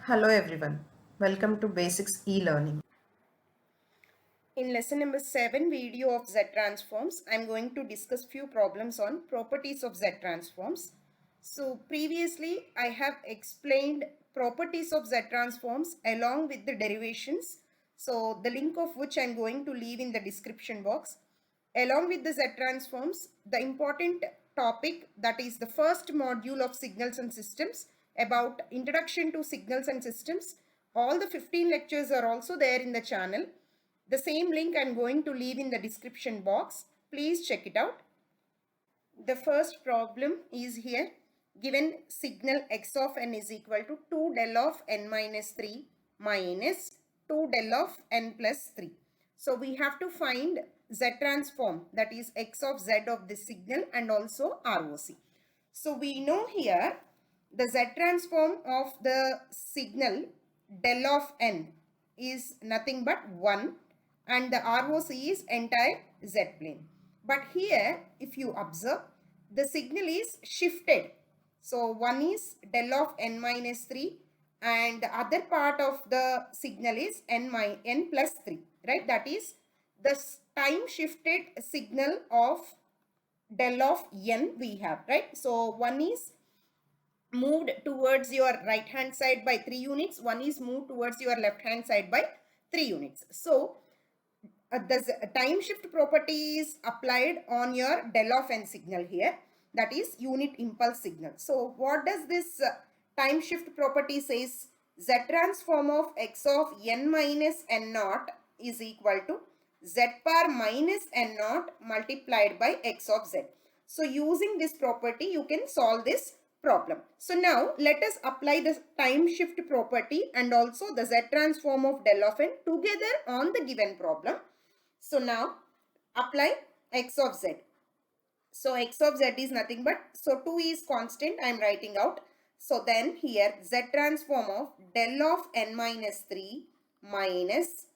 Hello everyone. Welcome to Basics e-learning. In lesson number 7 video of Z transforms, I am going to discuss few problems on properties of Z transforms. So previously I have explained properties of Z transforms along with the derivations. So the link of which I am going to leave in the description box. Along with the Z transforms, the important topic, that is the first module of signals and systems, about introduction to signals and systems. All the 15 lectures are also there in the channel. The same link I'm going to leave in the description box. Please check it out. The first problem is here. Given signal x of n is equal to 2 del of n minus 3 minus 2 del of n plus 3. So we have to find Z transform, that is x of z of this signal, and also ROC. So we know here the Z transform of the signal del of n is nothing but 1, and the ROC is entire Z plane. But here if you observe, the signal is shifted. So one is del of n minus 3 and the other part of the signal is n plus 3, right? That is the time shifted signal of del of n we have, right? So one is moved towards your right hand side by 3 units, one is moved towards your left hand side by 3 units. So the time shift property is applied on your del of n signal here, that is unit impulse signal. So what does this time shift property says? Z transform of x of n minus n naught is equal to z power minus n naught multiplied by x of z. So using this property you can solve this problem. So now let us apply the time shift property and also the z transform of del of n together on the given problem. So now apply x of z. So x of z is nothing but, so 2 is constant, I am writing out. So then here z transform of del of n minus 3 minus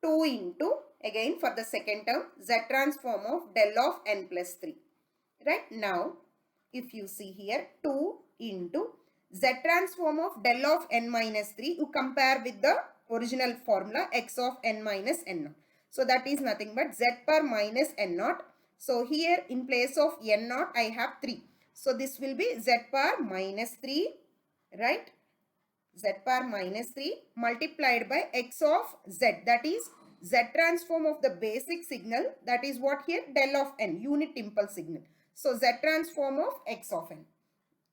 2 into, again for the second term, z transform of del of n plus 3. Right now, if you see here 2 into z transform of del of n minus 3, you compare with the original formula x of n minus n naught. So that is nothing but z power minus n naught. So here in place of n naught I have 3. So this will be z power minus 3, right? Z power minus 3 multiplied by x of z, that is z transform of the basic signal, that is what here, del of n, unit impulse signal. So z transform of x of n,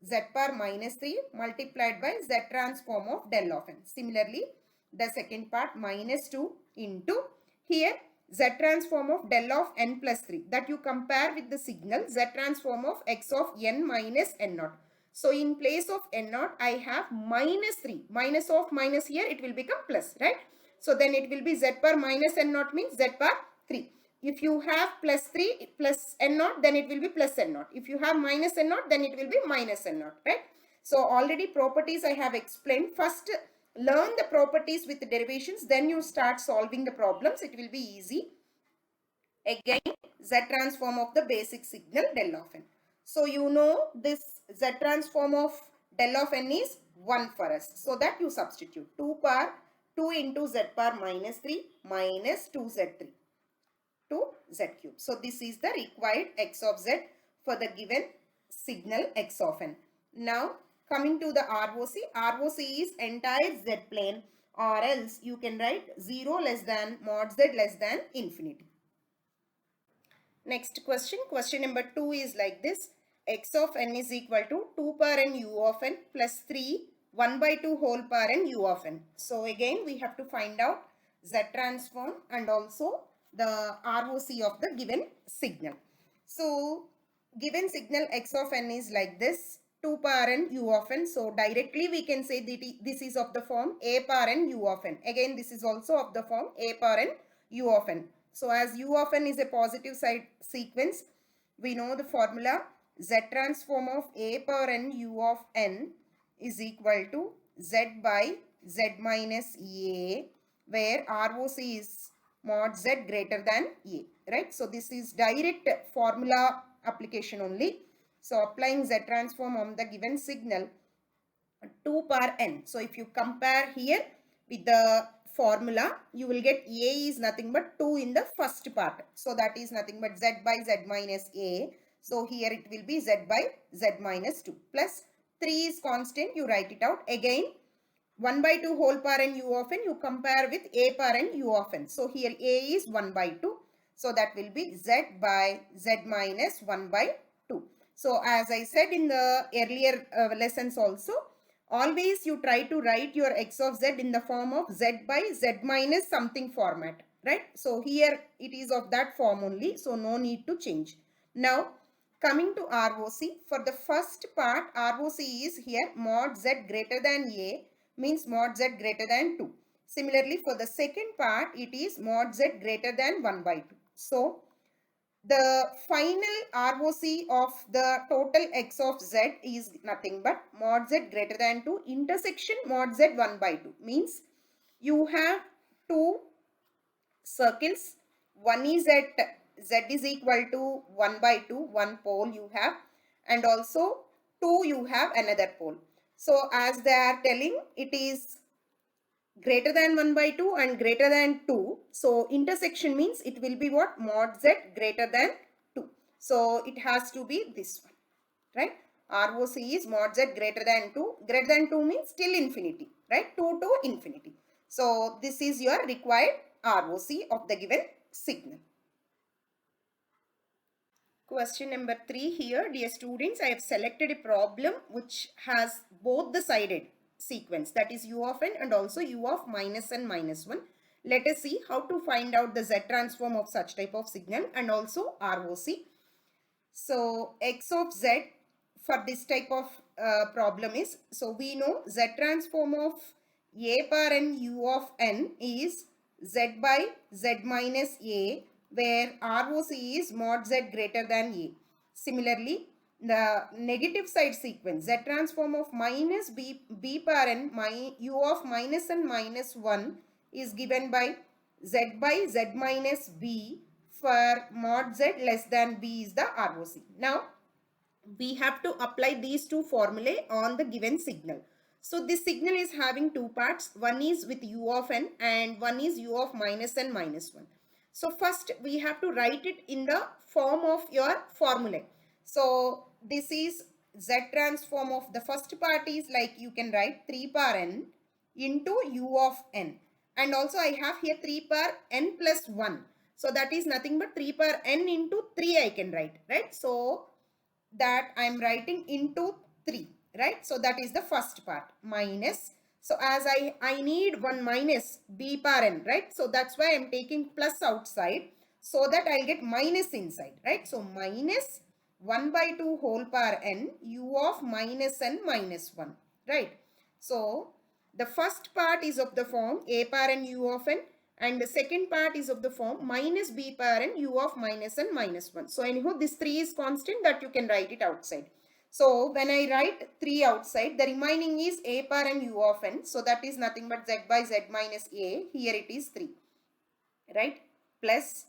z power minus 3 multiplied by z transform of del of n. Similarly, the second part minus 2 into here z transform of del of n plus 3, that you compare with the signal z transform of x of n minus n naught. So in place of n naught I have minus 3, minus of minus here it will become plus, right? So then it will be z power minus n naught means z power 3. If you have plus 3 plus n naught, then it will be plus n naught. If you have minus n naught, then it will be minus n naught, right? So already properties I have explained. First learn the properties with the derivations, then you start solving the problems. It will be easy. Again, Z transform of the basic signal del of n. So you know this Z transform of del of n is 1 for us. So that you substitute 2 power 2 into Z power minus 3 minus 2Z3 to Z cube. So this is the required x of z for the given signal x of n. Now coming to the ROC. ROC is entire z plane, or else you can write 0 less than mod z less than infinity. Next question. Question number 2 is like this. X of n is equal to 2 power n u of n plus 3 1 by 2 whole power n u of n. So again we have to find out Z transform and also the ROC of the given signal. So given signal x of n is like this, 2 power n u of n. So directly we can say that this is of the form a power n u of n. Again this is also of the form a power n u of n. So as u of n is a positive side sequence, we know the formula Z transform of a power n u of n is equal to z by z minus a, where ROC is mod z greater than a, right? So this is direct formula application only. So applying Z transform on the given signal, 2 power n. So if you compare here with the formula, you will get a is nothing but 2 in the first part. So that is nothing but z by z minus a. So here it will be z by z minus 2 plus 3 is constant. You write it out again. 1 by 2 whole power n u of n, you compare with a power n u of n. So here a is 1 by 2. So that will be z by z minus 1 by 2. So as I said in the earlier lessons also, always you try to write your x of z in the form of z by z minus something format, right? So here it is of that form only, so no need to change. Now coming to ROC, for the first part ROC is here mod z greater than a, means mod z greater than 2. Similarly for the second part it is mod z greater than 1 by 2. So the final ROC of the total x of z is nothing but mod z greater than 2 intersection mod z 1 by 2. Means you have two circles. One is at z is equal to 1 by 2, one pole you have, and also 2 you have another pole. So as they are telling, it is greater than 1 by 2 and greater than 2. So intersection means it will be what? Mod z greater than 2. So it has to be this one, right? ROC is mod z greater than 2. Greater than 2 means till infinity, right? 2 to infinity. So this is your required ROC of the given signal. Question number 3 here. Dear students, I have selected a problem which has both the sided sequence, that is u of n and also u of minus n minus 1. Let us see how to find out the z transform of such type of signal and also ROC. So x of z for this type of problem is, so we know z transform of a power n u of n is z by z minus a, where ROC is mod z greater than a. Similarly, the negative side sequence z transform of minus b power n u of minus n minus 1 is given by z minus b, for mod z less than b is the ROC. Now we have to apply these two formulae on the given signal. So this signal is having two parts. One is with u of n and one is u of minus n minus 1. So first we have to write it in the form of your formula. So this is z transform of the first part is like you can write 3 power n into u of n. And also I have here 3 power n plus 1. So that is nothing but 3 power n into 3 I can write, right? So that I am writing into 3, right? So that is the first part, minus. So as I need one minus b power n, right? So that's why I am taking plus outside so that I'll get minus inside, right? So minus 1 by 2 whole power n u of minus n minus 1, right? So the first part is of the form a power n u of n, and the second part is of the form minus b power n u of minus n minus 1. So anyhow this 3 is constant, that you can write it outside. So when I write 3 outside, the remaining is a power n u of n. So that is nothing but z by z minus a. Here it is 3, right? Plus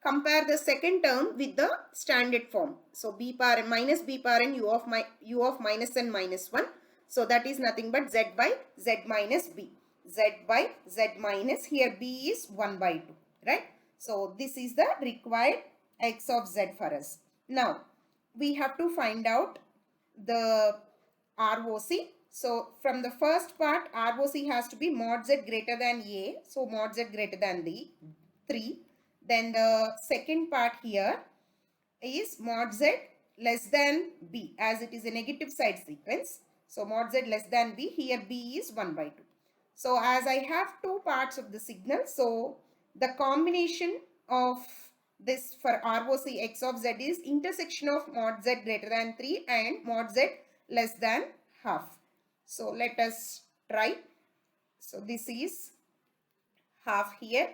compare the second term with the standard form. So b power n minus b power n u of minus n minus 1. So that is nothing but z by z minus b. Z by z minus, here b is 1 by 2, right? So this is the required x of z for us. Now we have to find out the ROC. So from the first part, ROC has to be mod z greater than a. So mod z greater than the 3. Then the second part here is mod z less than b, as it is a negative side sequence. So mod z less than b, here b is 1 by 2. So as I have two parts of the signal, so the combination of this for ROC x of z is intersection of mod z greater than 3 and mod z less than half. So let us try. So this is half here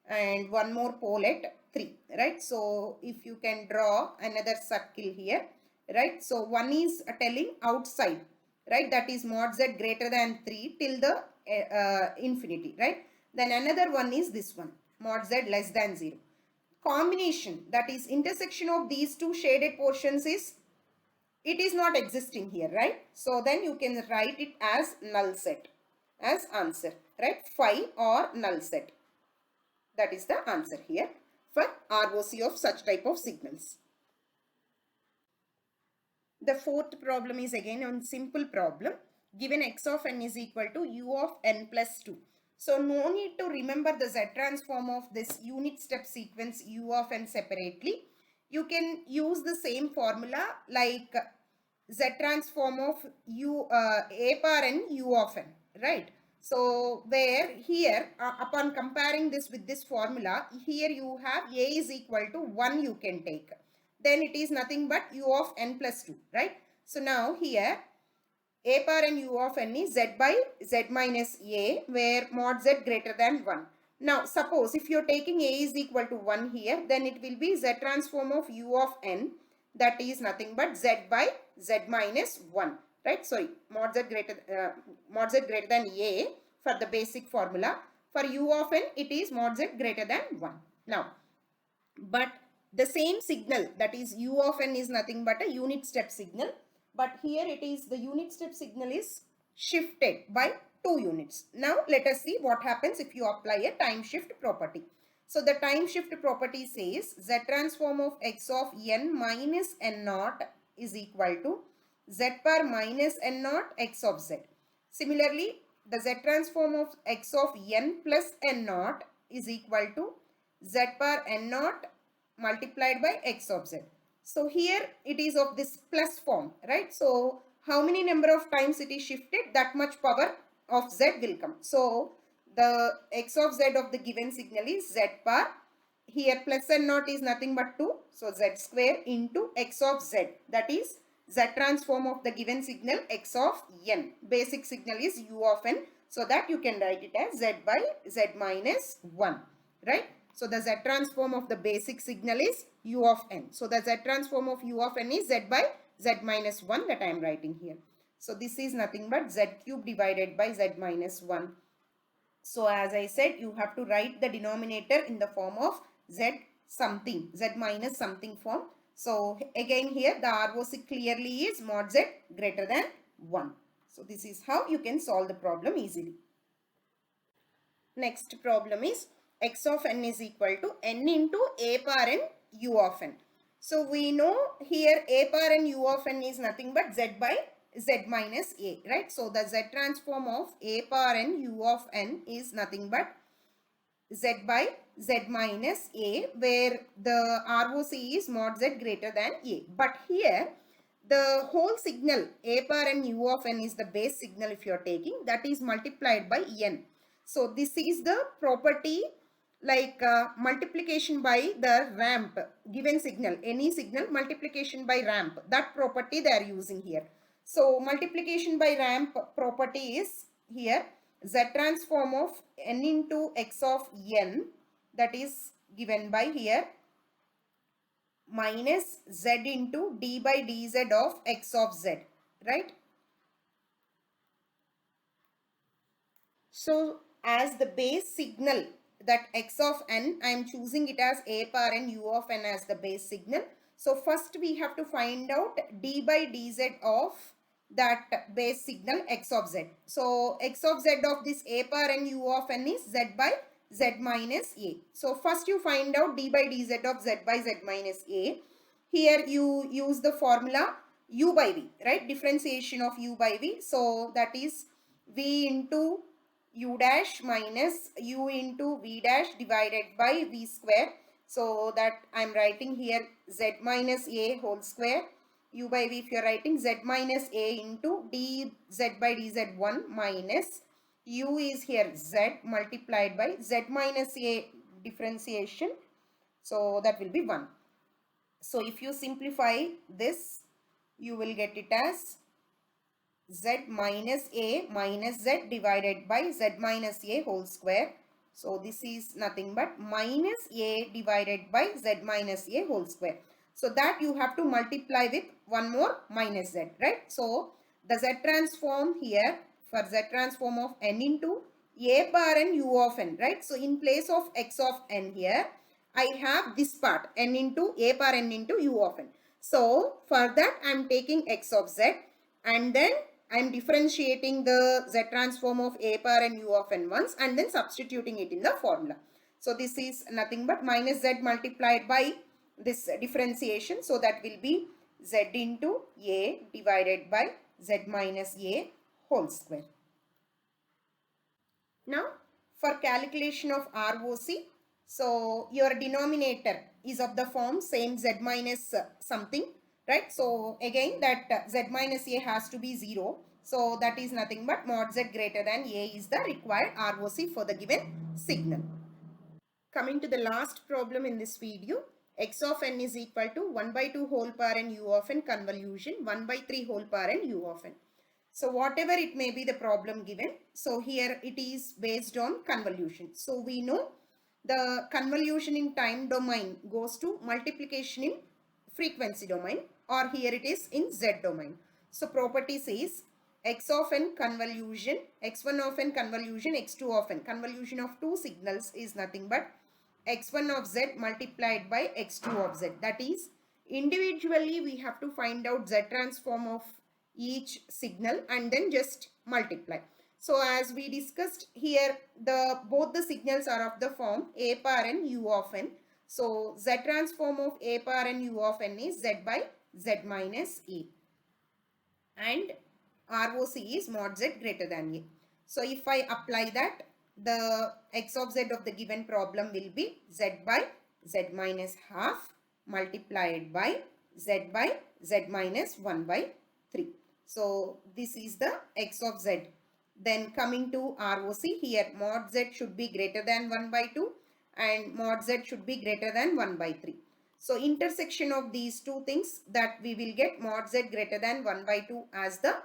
and one more pole at 3, right? So if you can draw another circle here, right? So one is telling outside, right? That is mod z greater than 3 till the infinity, right? Then another one is this one, mod z less than 0. Combination, that is intersection of these two shaded portions is it is not existing here, right? So then you can write it as null set as answer, right? Phi or null set. That is the answer here for ROC of such type of signals. The fourth problem is again on simple problem. Given x of n is equal to u of n plus 2. So no need to remember the Z transform of this unit step sequence u of n separately. You can use the same formula like Z transform of a power n u of n, right? So where here upon comparing this with this formula, here you have a is equal to 1 you can take. Then it is nothing but u of n plus 2, right? So now here a power n u of n is z by z minus a, where mod z greater than 1. Now suppose if you are taking a is equal to 1 here, then it will be z transform of u of n, that is nothing but z by z minus 1, right? Sorry, mod z greater than a for the basic formula. For u of n, it is mod z greater than 1. Now, but the same signal, that is u of n, is nothing but a unit step signal, but here it is the unit step signal is shifted by 2 units. Now let us see what happens if you apply a time shift property. So the time shift property says z transform of x of n minus n naught is equal to z power minus n naught x of z. Similarly, the z transform of x of n plus n naught is equal to z power n naught multiplied by x of z. So here it is of this plus form, right? So how many number of times it is shifted, that much power of z will come. So the x of z of the given signal is z power, here plus n naught is nothing but 2. So z square into x of z, that is z transform of the given signal x of n. Basic signal is u of n. So that you can write it as z by z minus 1, right? So the z transform of the basic signal is u of n. So the z transform of u of n is z by z minus 1 that I am writing here. So this is nothing but z cube divided by z minus 1. So as I said, you have to write the denominator in the form of z something, z minus something form. So again here the ROC clearly is mod z greater than 1. So this is how you can solve the problem easily. Next problem is x of n is equal to n into a power n u of n. So we know here a power n u of n is nothing but z by z minus a, right? So the z transform of a power n u of n is nothing but z by z minus a, where the ROC is mod z greater than a. But here the whole signal a power n u of n is the base signal if you are taking, that is multiplied by n. So this is the property like multiplication by the ramp, given signal, any signal multiplication by ramp, that property they are using here. So multiplication by ramp property is here z transform of n into x of n, that is given by here minus z into d by dz of x of z, right? So as the base signal, that x of n, I am choosing it as a power n u of n as the base signal. So first we have to find out d by dz of that base signal x of z. So x of z of this a power n u of n is z by z minus a. So first you find out d by dz of z by z minus a. Here you use the formula u by v, right? Differentiation of u by v. So that is v into u dash minus u into v dash divided by v square. So that I am writing here z minus a whole square. U by v, if you are writing z minus a into dz by dz1 minus u is here z multiplied by z minus a differentiation. So that will be 1. So if you simplify this, you will get it as z minus a minus z divided by z minus a whole square. So this is nothing but minus a divided by z minus a whole square. So that you have to multiply with one more minus z, right? So the z transform here for z transform of n into a power n u of n, right? So in place of x of n here, I have this part n into a power n into u of n. So for that I am taking x of z and then I am differentiating the z transform of a power n u of n once and then substituting it in the formula. So this is nothing but minus z multiplied by this differentiation. So that will be z into a divided by z minus a whole square. Now for calculation of ROC, so your denominator is of the form same z minus something, right? So again that z minus a has to be 0. So that is nothing but mod z greater than a is the required ROC for the given signal. Coming to the last problem in this video, x of n is equal to 1 by 2 whole power n u of n convolution 1 by 3 whole power n u of n. So whatever it may be the problem given, so here it is based on convolution. So we know the convolution in time domain goes to multiplication in frequency domain, or here it is in z domain. So property says x of n convolution, x1 of n convolution, x2 of n. Convolution of two signals is nothing but x1 of z multiplied by x2 of z. That is, individually we have to find out z transform of each signal and then just multiply. So as we discussed here, both the signals are of the form a power n u of n. So z transform of a power n u of n is z by z minus a, and ROC is mod z greater than a. So if I apply that, the x of z of the given problem will be z by z minus half multiplied by z minus 1 by 3. So this is the x of z. Then coming to ROC, here mod z should be greater than 1 by 2 and mod z should be greater than 1 by 3. So intersection of these two things, that we will get mod z greater than 1 by 2 as the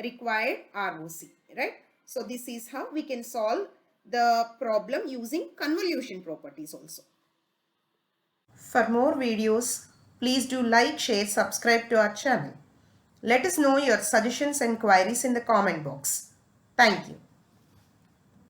required ROC, right? So this is how we can solve the problem using convolution properties also. For more videos, please do like, share, subscribe to our channel. Let us know your suggestions and queries in the comment box. Thank you.